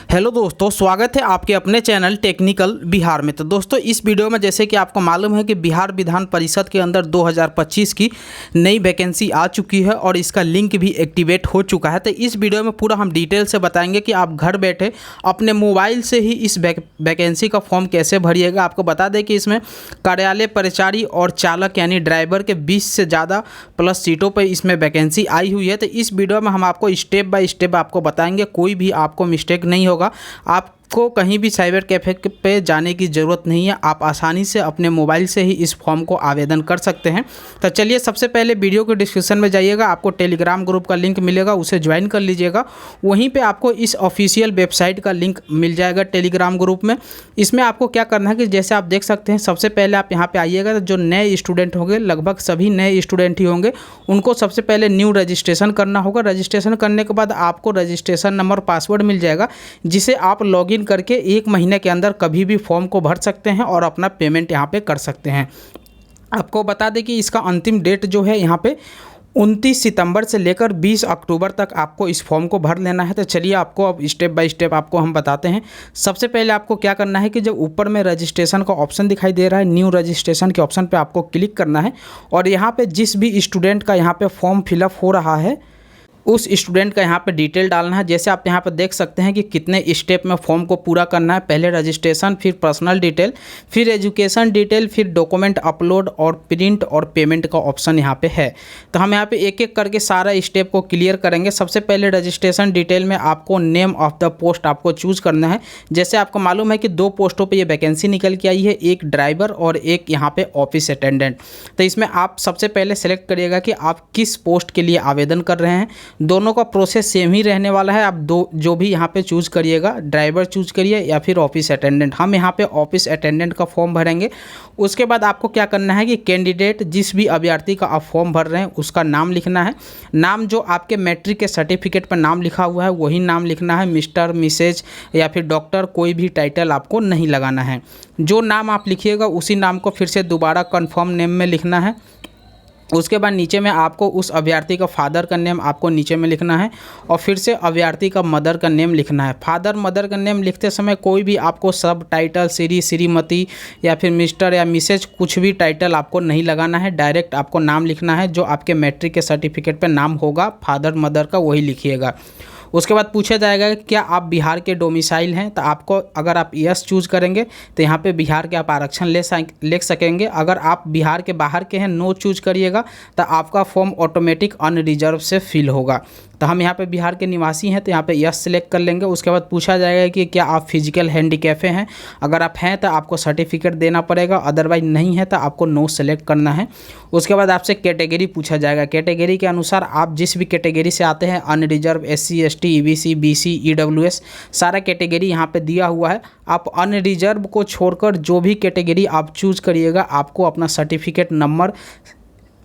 Hello दोस्तों, स्वागत है आपके अपने चैनल टेक्निकल बिहार में। तो दोस्तों, इस वीडियो में जैसे कि आपको मालूम है कि बिहार विधान परिषद के अंदर 2025 की नई वैकेंसी आ चुकी है और इसका लिंक भी एक्टिवेट हो चुका है। तो इस वीडियो में पूरा हम डिटेल से बताएंगे कि आप घर बैठे अपने मोबाइल से ही इस वैकेंसी का फॉर्म कैसे भरिएगा। आपको बता दें कि इसमें कार्यालय परिचारी और चालक यानी ड्राइवर के 20 से ज़्यादा प्लस सीटों पर इसमें वैकेंसी आई हुई है। तो इस वीडियो में हम आपको स्टेप बाय स्टेप आपको बताएंगे, कोई भी आपको मिस्टेक नहीं होगा। आपको कहीं भी साइबर कैफे पे जाने की ज़रूरत नहीं है। आप आसानी से अपने मोबाइल से ही इस फॉर्म को आवेदन कर सकते हैं। तो चलिए, सबसे पहले वीडियो के डिस्क्रिप्शन में जाइएगा, आपको टेलीग्राम ग्रुप का लिंक मिलेगा, उसे ज्वाइन कर लीजिएगा। वहीं पे आपको इस ऑफिशियल वेबसाइट का लिंक मिल जाएगा टेलीग्राम ग्रुप में। इसमें आपको क्या करना है कि जैसे आप देख सकते हैं, सबसे पहले आप यहाँ पे आइएगा। तो जो नए स्टूडेंट होंगे, लगभग सभी नए स्टूडेंट ही होंगे, उनको सबसे पहले न्यू रजिस्ट्रेशन करना होगा। रजिस्ट्रेशन करने के बाद आपको रजिस्ट्रेशन नंबर, पासवर्ड मिल जाएगा, जिसे आप लॉगिन करके 1 महीने के अंदर कभी भी फॉर्म को भर सकते हैं और अपना पेमेंट यहाँ पे कर सकते हैं। आपको बता दें कि इसका अंतिम डेट जो है यहाँ पे 29 सितंबर से लेकर 20 अक्टूबर तक आपको इस फॉर्म को भर लेना है। तो चलिए, आपको अब स्टेप बाय स्टेप आपको हम बताते हैं। सबसे पहले आपको क्या करना है कि जब ऊपर में रजिस्ट्रेशन का ऑप्शन दिखाई दे रहा है, न्यू रजिस्ट्रेशन के ऑप्शन पे आपको क्लिक करना है और यहाँ पे जिस भी स्टूडेंट का यहाँ पे फॉर्म फिलअप हो रहा है, उस स्टूडेंट का यहाँ पे डिटेल डालना है। जैसे आप यहाँ पे देख सकते हैं कि कितने स्टेप में फॉर्म को पूरा करना है। पहले रजिस्ट्रेशन, फिर पर्सनल डिटेल, फिर एजुकेशन डिटेल, फिर डॉक्यूमेंट अपलोड और प्रिंट और पेमेंट का ऑप्शन यहाँ पे है। तो हम यहाँ पे एक एक करके सारा स्टेप को क्लियर करेंगे। सबसे पहले रजिस्ट्रेशन डिटेल में आपको नेम ऑफ द पोस्ट आपको चूज़ करना है। जैसे आपको मालूम है कि 2 पोस्टों पर ये वैकेंसी निकल के आई है, एक ड्राइवर और एक यहाँ पे ऑफिस अटेंडेंट। तो इसमें आप सबसे पहले सेलेक्ट करिएगा कि आप किस पोस्ट के लिए आवेदन कर रहे हैं। दोनों का प्रोसेस सेम ही रहने वाला है। आप जो भी यहाँ पे चूज़ करिएगा, ड्राइवर चूज़ करिए या फिर ऑफिस अटेंडेंट। हम यहाँ पे ऑफिस अटेंडेंट का फॉर्म भरेंगे। उसके बाद आपको क्या करना है कि कैंडिडेट, जिस भी अभ्यर्थी का आप फॉर्म भर रहे हैं, उसका नाम लिखना है। नाम जो आपके मैट्रिक के सर्टिफिकेट पर नाम लिखा हुआ है वही नाम लिखना है। मिस्टर, मिसेज या फिर डॉक्टर, कोई भी टाइटल आपको नहीं लगाना है। जो नाम आप लिखिएगा उसी नाम को फिर से दोबारा कन्फर्म नेम में लिखना है। उसके बाद नीचे में आपको उस अभ्यर्थी का फादर का नेम आपको नीचे में लिखना है और फिर से अभ्यर्थी का मदर का नेम लिखना है। फादर मदर का नेम लिखते समय कोई भी आपको सब टाइटल, श्री, श्रीमती या फिर मिस्टर या मिसेज, कुछ भी टाइटल आपको नहीं लगाना है। डायरेक्ट आपको नाम लिखना है। जो आपके मैट्रिक के सर्टिफिकेट पे नाम होगा फादर मदर का, वही लिखिएगा। उसके बाद पूछा जाएगा कि क्या आप बिहार के डोमिसाइल हैं। तो आपको, अगर आप यस चूज़ करेंगे तो यहाँ पे बिहार के आप आरक्षण ले सकेंगे। अगर आप बिहार के बाहर के हैं, नो चूज़ करिएगा, तो आपका फॉर्म ऑटोमेटिक अनरिजर्व से फिल होगा। तो हम यहाँ पे बिहार के निवासी हैं तो यहाँ पे यस सेलेक्ट कर लेंगे। उसके बाद पूछा जाएगा कि क्या आप फिजिकल हैंडीकैपे हैं। अगर आप हैं तो आपको सर्टिफिकेट देना पड़ेगा, अदरवाइज नहीं है तो आपको नो सेलेक्ट करना है। उसके बाद आपसे कैटेगरी पूछा जाएगा। कैटेगरी के अनुसार आप जिस भी कैटेगरी से आते हैं, unreserve, SC ST EBC BC EWS, सारा कैटेगरी यहाँ पे दिया हुआ है। आप अनरिजर्व को छोड़कर जो भी कैटेगरी आप चूज़ करिएगा, आपको अपना सर्टिफिकेट नंबर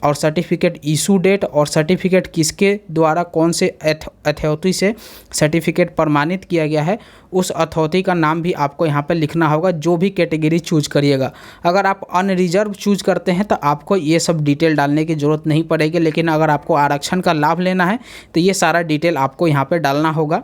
और सर्टिफिकेट इशू डेट और सर्टिफिकेट किसके द्वारा, कौन से अथॉरिटी से सर्टिफिकेट प्रमाणित किया गया है, उस अथॉरिटी का नाम भी आपको यहाँ पर लिखना होगा, जो भी कैटेगरी चूज करिएगा। अगर आप अनरिजर्व चूज करते हैं तो आपको ये सब डिटेल डालने की ज़रूरत नहीं पड़ेगी, लेकिन अगर आपको आरक्षण का लाभ लेना है तो ये सारा डिटेल आपको यहाँ पर डालना होगा।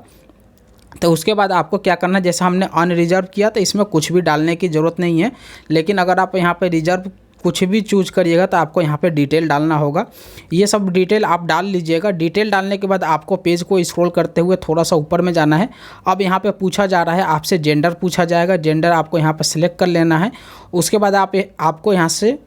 तो उसके बाद आपको क्या करना है, जैसे हमने अनरिजर्व किया तो इसमें कुछ भी डालने की ज़रूरत नहीं है, लेकिन अगर आप यहाँ पर रिजर्व कुछ भी चूज़ करिएगा तो आपको यहाँ पे डिटेल डालना होगा। ये सब डिटेल आप डाल लीजिएगा। डिटेल डालने के बाद आपको पेज को स्क्रॉल करते हुए थोड़ा सा ऊपर में जाना है। अब यहाँ पे पूछा जा रहा है आपसे, जेंडर पूछा जाएगा। जेंडर आपको यहाँ पे सिलेक्ट कर लेना है। उसके बाद आपको यहाँ से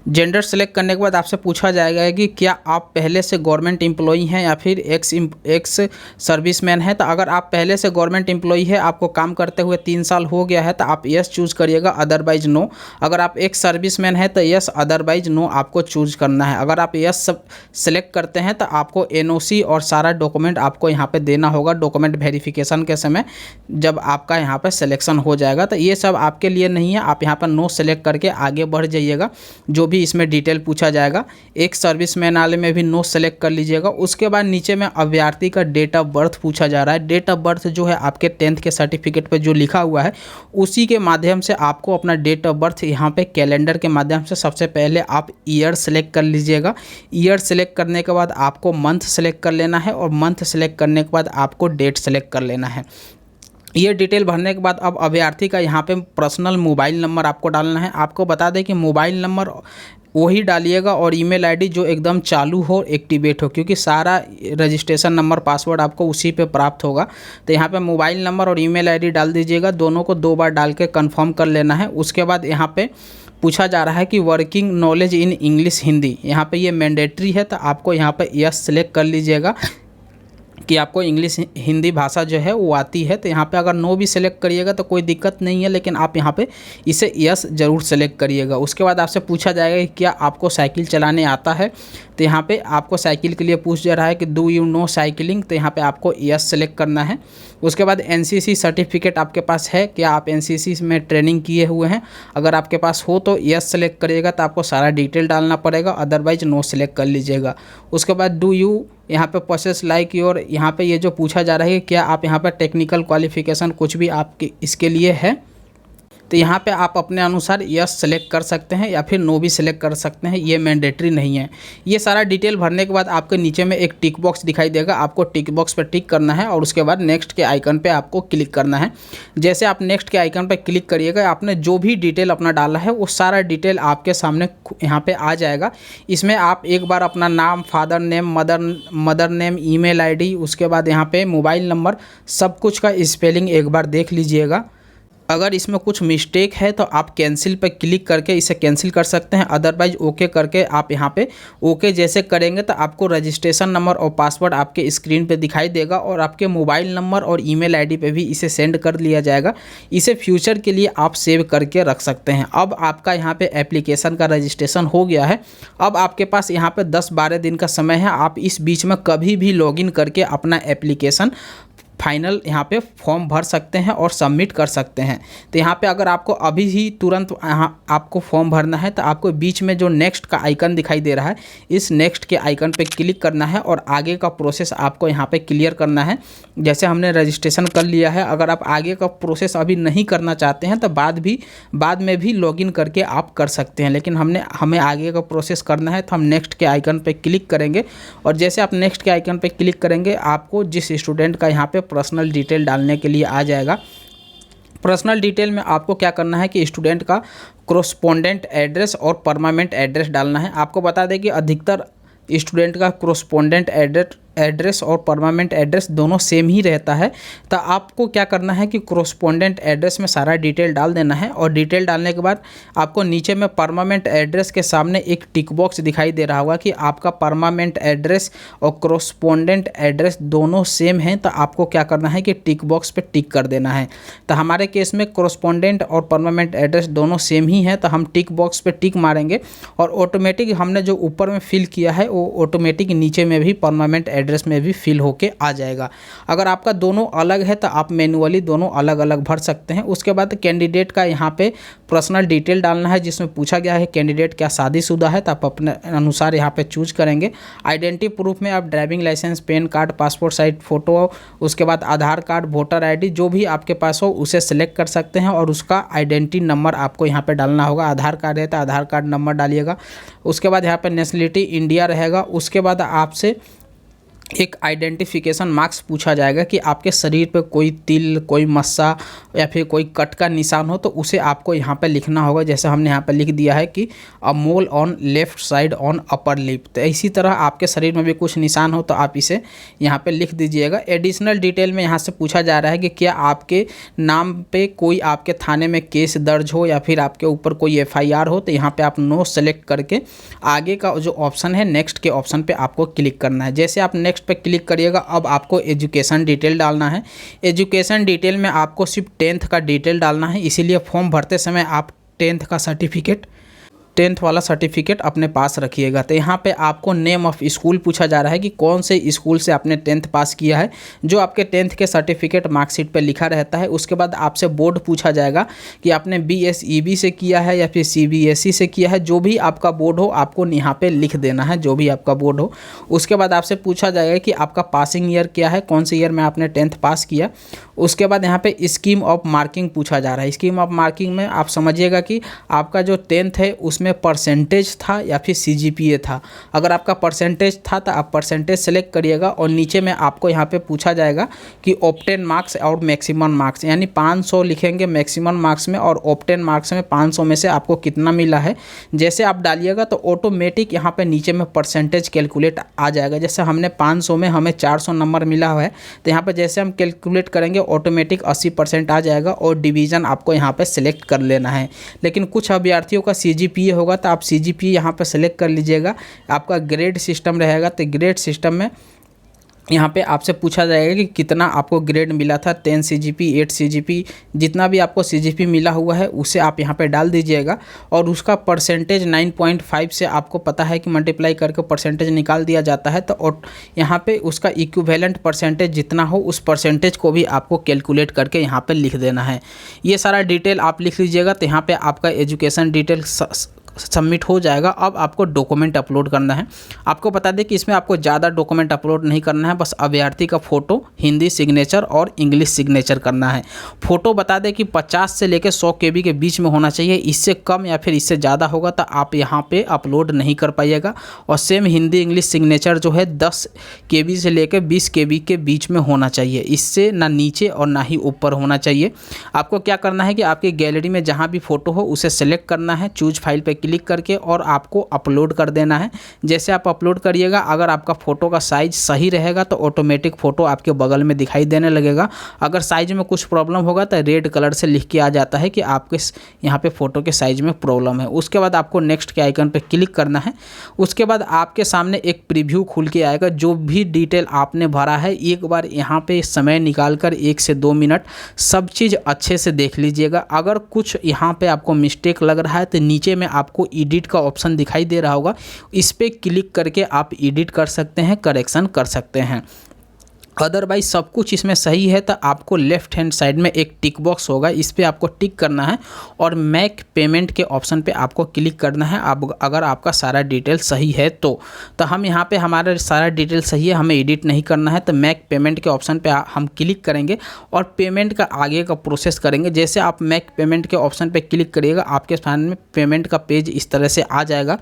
जेंडर सेलेक्ट करने के बाद आपसे पूछा जाएगा कि क्या आप पहले से गवर्नमेंट एम्प्लॉई हैं या फिर एक्स सर्विसमैन हैं। तो अगर आप पहले से गवर्नमेंट एम्प्लॉई है, आपको काम करते हुए 3 साल हो गया है, तो आप यस चूज़ करिएगा, अदरवाइज नो। अगर आप एक्स सर्विसमैन है तो यस, अदरवाइज नो आपको चूज़ करना है। अगर आप यस सेलेक्ट करते हैं तो आपको NOC और सारा डॉक्यूमेंट आपको यहाँ पर देना होगा डॉक्यूमेंट वेरिफिकेशन के समय, जब आपका यहाँ पर सिलेक्शन हो जाएगा। तो ये सब आपके लिए नहीं है, आप यहाँ पर नो सेलेक्ट करके आगे बढ़ जाइएगा। जो भी इसमें डिटेल पूछा जाएगा, एक सर्विसमैन वाले में भी नो सेलेक्ट कर लीजिएगा। उसके बाद नीचे में अभ्यर्थी का डेट ऑफ बर्थ पूछा जा रहा है। डेट ऑफ बर्थ जो है आपके 10th के सर्टिफिकेट पे जो लिखा हुआ है, उसी के माध्यम से आपको अपना डेट ऑफ बर्थ यहाँ पे कैलेंडर के माध्यम से सबसे पहले आप ईयर सेलेक्ट कर लीजिएगा। ईयर सेलेक्ट करने के बाद आपको मंथ सेलेक्ट कर लेना है और मंथ सेलेक्ट करने के बाद आपको डेट सेलेक्ट कर लेना है। ये डिटेल भरने के बाद अब अभ्यर्थी का यहाँ पे पर्सनल मोबाइल नंबर आपको डालना है। आपको बता दें कि मोबाइल नंबर वही डालिएगा और ईमेल आईडी जो एकदम चालू हो, एक्टिवेट हो, क्योंकि सारा रजिस्ट्रेशन नंबर पासवर्ड आपको उसी पे प्राप्त होगा। तो यहाँ पे मोबाइल नंबर और ईमेल आईडी डाल दीजिएगा, दोनों को 2 बार डाल के कन्फर्म कर लेना है। उसके बाद यहाँ पे पूछा जा रहा है कि working knowledge in English Hindi, यहाँ पे ये मैंडेटरी है, तो आपको यहाँ पे यस सेलेक्ट कर लीजिएगा कि आपको इंग्लिश हिंदी भाषा जो है वो आती है। तो यहाँ पे अगर नो भी सिलेक्ट करिएगा तो कोई दिक्कत नहीं है, लेकिन आप यहाँ पे इसे यस ज़रूर सेलेक्ट करिएगा। उसके बाद आपसे पूछा जाएगा कि क्या आपको साइकिल चलाने आता है, तो यहाँ पे आपको साइकिल के लिए पूछ जा रहा है कि डू यू नो साइकिलिंग, तो यहाँ पे आपको यस सेलेक्ट करना है। उसके बाद एनसीसी सर्टिफिकेट आपके पास है, क्या आप एनसीसी में ट्रेनिंग किए हुए हैं, अगर आपके पास हो तो यस सेलेक्ट करिएगा, तो आपको सारा डिटेल डालना पड़ेगा, अदरवाइज नो सेलेक्ट कर लीजिएगा। उसके बाद डू यू यहाँ पे प्रोसेस लाइक योर, यहाँ पे ये जो पूछा जा रहा है कि क्या आप यहाँ पे टेक्निकल क्वालिफिकेशन कुछ भी आपके इसके लिए है, तो यहाँ पे आप अपने अनुसार यस सेलेक्ट कर सकते हैं या फिर नो भी सेलेक्ट कर सकते हैं, ये मैंडेटरी नहीं है। ये सारा डिटेल भरने के बाद आपके नीचे में एक टिक बॉक्स दिखाई देगा, आपको टिक बॉक्स पर टिक करना है और उसके बाद नेक्स्ट के आइकन पे आपको क्लिक करना है। जैसे आप नेक्स्ट के आइकन पर क्लिक करिएगा, आपने जो भी डिटेल अपना डाला है वो सारा डिटेल आपके सामने यहाँ पर आ जाएगा। इसमें आप एक बार अपना नाम, father name, mother name, email ID, उसके बाद यहाँ पे मोबाइल नंबर, सब कुछ का स्पेलिंग एक बार देख लीजिएगा। अगर इसमें कुछ मिस्टेक है तो आप कैंसिल पर क्लिक करके इसे कैंसिल कर सकते हैं, अदरवाइज ओके करके आप यहाँ पे ओके जैसे करेंगे तो आपको रजिस्ट्रेशन नंबर और पासवर्ड आपके स्क्रीन पे दिखाई देगा और आपके मोबाइल नंबर और ईमेल आईडी पे भी इसे सेंड कर लिया जाएगा। इसे फ्यूचर के लिए आप सेव करके रख सकते हैं। अब आपका यहाँ पे एप्लीकेशन का रजिस्ट्रेशन हो गया है। अब आपके पास यहाँ पे 10-12 दिन का समय है, आप इस बीच में कभी भी लॉगिन करके अपना एप्लीकेशन फाइनल यहाँ पे फॉर्म भर सकते हैं और सबमिट कर सकते हैं। तो यहाँ पे अगर आपको अभी ही तुरंत यहाँ आपको फॉर्म भरना है तो आपको बीच में जो नेक्स्ट का आइकन दिखाई दे रहा है, इस नेक्स्ट के आइकन पे क्लिक करना है और आगे का प्रोसेस आपको यहाँ पे क्लियर करना है। जैसे हमने रजिस्ट्रेशन कर लिया है, अगर आप आगे का प्रोसेस अभी नहीं करना चाहते हैं तो बाद में भी लॉगिन करके आप कर सकते हैं, लेकिन हमें आगे का प्रोसेस करना है तो हम नेक्स्ट के आइकन पर क्लिक करेंगे। और जैसे आप नेक्स्ट के आइकन पर क्लिक करेंगे, आपको जिस स्टूडेंट का यहाँ पे पर्सनल डिटेल डालने के लिए आ जाएगा। पर्सनल डिटेल में आपको क्या करना है कि स्टूडेंट का कोरोस्पोंडेंट एड्रेस और परमानेंट एड्रेस डालना है। आपको बता दें कि अधिकतर स्टूडेंट का कोरोस्पोंडेंट एड्रेस और परमानेंट एड्रेस दोनों सेम ही रहता है। तो आपको क्या करना है कि कोरोस्पोंडेंट एड्रेस में सारा डिटेल डाल देना है और डिटेल डालने के बाद आपको नीचे में परमानेंट एड्रेस के सामने एक टिक बॉक्स दिखाई दे रहा होगा कि आपका परमानेंट एड्रेस और कोरोस्पोंडेंट एड्रेस दोनों सेम हैं। तो आपको क्या करना है कि टिक बॉक्स पे टिक कर देना है। तो हमारे केस में कोरोस्पोंडेंट और परमानेंट एड्रेस दोनों सेम ही है, तो हम टिक बॉक्स पे टिक मारेंगे और ऑटोमेटिक हमने जो ऊपर में फिल किया है वो ऑटोमेटिक नीचे में भी परमानेंट एड्रेस में भी फिल होके आ जाएगा। अगर आपका दोनों अलग है तो आप मैनुअली दोनों अलग अलग भर सकते हैं। उसके बाद कैंडिडेट का यहाँ पे पर्सनल डिटेल डालना है, जिसमें पूछा गया है कैंडिडेट क्या शादीशुदा है, तो आप अपने अनुसार यहाँ पे चूज करेंगे। आइडेंटिटी प्रूफ में आप driving licence, PAN card, passport size photo, उसके बाद आधार कार्ड, वोटर ID जो भी आपके पास हो उसे सेलेक्ट कर सकते हैं और उसका आइडेंटिटी नंबर आपको यहाँ पे डालना होगा। आधार कार्ड है तो आधार कार्ड नंबर डालिएगा। उसके बाद यहाँ पे नेशनलिटी इंडिया रहेगा। उसके बाद आपसे एक आइडेंटिफिकेशन मार्क्स पूछा जाएगा कि आपके शरीर पे कोई तिल, कोई मस्सा या फिर कोई कट का निशान हो तो उसे आपको यहाँ पे लिखना होगा। जैसे हमने यहाँ पे लिख दिया है कि a mole on left side on upper lip. तो इसी तरह आपके शरीर में भी कुछ निशान हो तो आप इसे यहाँ पे लिख दीजिएगा। एडिशनल डिटेल में यहाँ से पूछा जा रहा है कि क्या आपके नाम पे कोई आपके थाने में केस दर्ज हो या फिर आपके ऊपर कोई FIR हो, तो यहाँ पर आप नो सेलेक्ट करके आगे का जो ऑप्शन है नेक्स्ट के ऑप्शन पर आपको क्लिक करना है। जैसे आप नेक्स्ट पे क्लिक करिएगा, अब आपको एजुकेशन डिटेल डालना है। एजुकेशन डिटेल में आपको सिर्फ 10th का डिटेल डालना है, इसीलिए फॉर्म भरते समय आप 10th का सर्टिफिकेट, 10th वाला सर्टिफिकेट अपने पास रखिएगा। तो यहाँ पे आपको नेम ऑफ स्कूल पूछा जा रहा है कि कौन से स्कूल से आपने 10th पास किया है, जो आपके 10th के सर्टिफिकेट मार्कशीट पे लिखा रहता है। उसके बाद आपसे बोर्ड पूछा जाएगा कि आपने BSEB से किया है या फिर CBSE से किया है। जो भी आपका बोर्ड हो आपको यहाँ पे लिख देना है, जो भी आपका बोर्ड हो। उसके बाद आपसे पूछा जाएगा कि आपका पासिंग ईयर क्या है, कौन से ईयर में आपने 10th पास किया। उसके बाद यहाँ पे स्कीम ऑफ मार्किंग पूछा जा रहा है। स्कीम ऑफ मार्किंग में आप समझिएगा कि आपका जो 10th है उसमें में परसेंटेज था या फिर CGPA था। अगर आपका परसेंटेज था तो आप परसेंटेज सेलेक्ट करिएगा और नीचे में आपको यहाँ पे पूछा जाएगा कि ऑब्टेन मार्क्स और मैक्सिमम मार्क्स, यानी 500 लिखेंगे मैक्सिमम मार्क्स में और ऑब्टेन मार्क्स में 500 में से आपको कितना मिला है। जैसे आप डालिएगा तो ऑटोमेटिक यहाँ पे नीचे में परसेंटेज कैलकुलेट आ जाएगा। जैसे हमने 500 में हमें 400 नंबर मिला हुआ है तो यहाँ पर जैसे हम कैलकुलेट करेंगे ऑटोमेटिक 80% आ जाएगा और डिवीज़न आपको यहाँ पे सिलेक्ट कर लेना है। लेकिन कुछ अभ्यर्थियों का CGPA होगा तो आप CGPA यहाँ पे सेलेक्ट कर लीजिएगा। आपका ग्रेड सिस्टम रहेगा तो ग्रेड सिस्टम में यहाँ पे आपसे पूछा जाएगा कि कितना आपको ग्रेड मिला था, 10 CGP, 8 CGP, जितना भी आपको CGP मिला हुआ है उसे आप यहाँ पे डाल दीजिएगा और उसका परसेंटेज 9.5 से आपको पता है कि मल्टीप्लाई करके परसेंटेज निकाल दिया जाता है। तो यहाँ पे उसका इक्विवेलेंट परसेंटेज जितना हो उस परसेंटेज को भी आपको कैलकुलेट करके यहाँ पर लिख देना है। ये सारा डिटेल आप लिख लीजिएगा तो यहाँ पर आपका एजुकेशन डिटेल सबमिट हो जाएगा। अब आपको डॉक्यूमेंट अपलोड करना है। आपको बता दें कि इसमें आपको ज़्यादा डॉक्यूमेंट अपलोड नहीं करना है, बस अभ्यर्थी का फ़ोटो, हिंदी सिग्नेचर और इंग्लिश सिग्नेचर करना है। फ़ोटो बता दें कि 50 से लेकर 100 KB के बीच में होना चाहिए। इससे कम या फिर इससे ज़्यादा होगा तो आप यहाँ पे अपलोड नहीं कर पाइएगा। और सेम हिंदी इंग्लिश सिग्नेचर जो है 10 KB से लेकर 20 KB के बीच में होना चाहिए। इससे ना नीचे और ना ही ऊपर होना चाहिए। आपको क्या करना है कि आपकी गैलरी में जहाँ भी फ़ोटो हो उसे सेलेक्ट करना है, चूज फाइल पर क्लिक करके और आपको अपलोड कर देना है। जैसे आप अपलोड करिएगा, अगर आपका फ़ोटो का साइज़ सही रहेगा तो ऑटोमेटिक फ़ोटो आपके बगल में दिखाई देने लगेगा। अगर साइज़ में कुछ प्रॉब्लम होगा तो रेड कलर से लिख के आ जाता है कि आपके यहाँ पे फ़ोटो के साइज़ में प्रॉब्लम है। उसके बाद आपको नेक्स्ट के आइकन पे क्लिक करना है। उसके बाद आपके सामने एक प्रीव्यू खुल के आएगा। जो भी डिटेल आपने भरा है एक बार यहाँ पे समय निकाल कर 1 से 2 मिनट सब चीज़ अच्छे से देख लीजिएगा। अगर कुछ यहाँ पे आपको मिस्टेक लग रहा है तो नीचे में आपको एडिट का ऑप्शन दिखाई दे रहा होगा, इस पर क्लिक करके आप एडिट कर सकते हैं, करेक्शन कर सकते हैं। अदरवाइज सब कुछ इसमें सही है तो आपको लेफ्ट हैंड साइड में एक टिक बॉक्स होगा, इस पर आपको टिक करना है और मेक पेमेंट के ऑप्शन पे आपको क्लिक करना है। अगर आपका सारा डिटेल सही है तो हम यहाँ पे हमारा सारा डिटेल सही है, हमें एडिट नहीं करना है तो मेक पेमेंट के ऑप्शन पे हम क्लिक करेंगे और पेमेंट का आगे का प्रोसेस करेंगे। जैसे आप मेक पेमेंट के ऑप्शन पे क्लिक करिएगा आपके सामने पेमेंट का पेज इस तरह से आ जाएगा।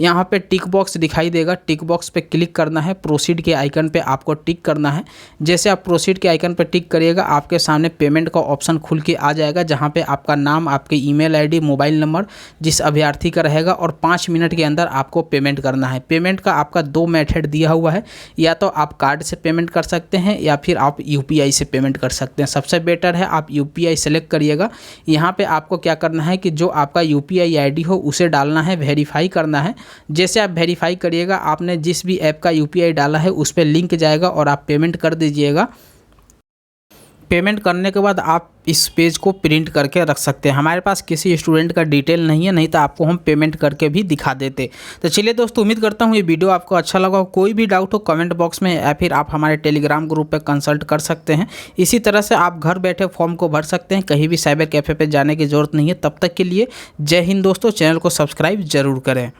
यहाँ पे टिक बॉक्स दिखाई देगा, टिक बॉक्स पे क्लिक करना है, प्रोसीड के आइकन पे आपको टिक करना है। जैसे आप प्रोसीड के आइकन पर टिक करिएगा आपके सामने पेमेंट का ऑप्शन खुल के आ जाएगा, जहां पे आपका नाम, आपके ईमेल आईडी, मोबाइल नंबर जिस अभ्यर्थी का रहेगा और 5 मिनट के अंदर आपको पेमेंट करना है। पेमेंट का आपका 2 मेथड दिया हुआ है, या तो आप कार्ड से पेमेंट कर सकते हैं या फिर आप UPI से पेमेंट कर सकते हैं। सबसे बेटर है आप UPI सेलेक्ट करिएगा। यहाँ पर आपको क्या करना है कि जो आपका UPI ID हो उसे डालना है, वेरीफाई करना है। जैसे आप वेरीफाई करिएगा आपने जिस भी ऐप का UPI डाला है उस पर लिंक जाएगा और आप पेमेंट कर दीजिएगा। पेमेंट करने के बाद आप इस पेज को प्रिंट करके रख सकते हैं। हमारे पास किसी स्टूडेंट का डिटेल नहीं है, नहीं तो आपको हम पेमेंट करके भी दिखा देते। तो चलिए दोस्तों, उम्मीद करता हूँ ये वीडियो आपको अच्छा लगा। कोई भी डाउट हो कमेंट बॉक्स में या फिर आप हमारे टेलीग्राम ग्रुप पे कंसल्ट कर सकते हैं। इसी तरह से आप घर बैठे फॉर्म को भर सकते हैं, कहीं भी साइबर कैफ़े पे जाने की ज़रूरत नहीं है। तब तक के लिए जय हिंद दोस्तों, चैनल को सब्सक्राइब जरूर करें।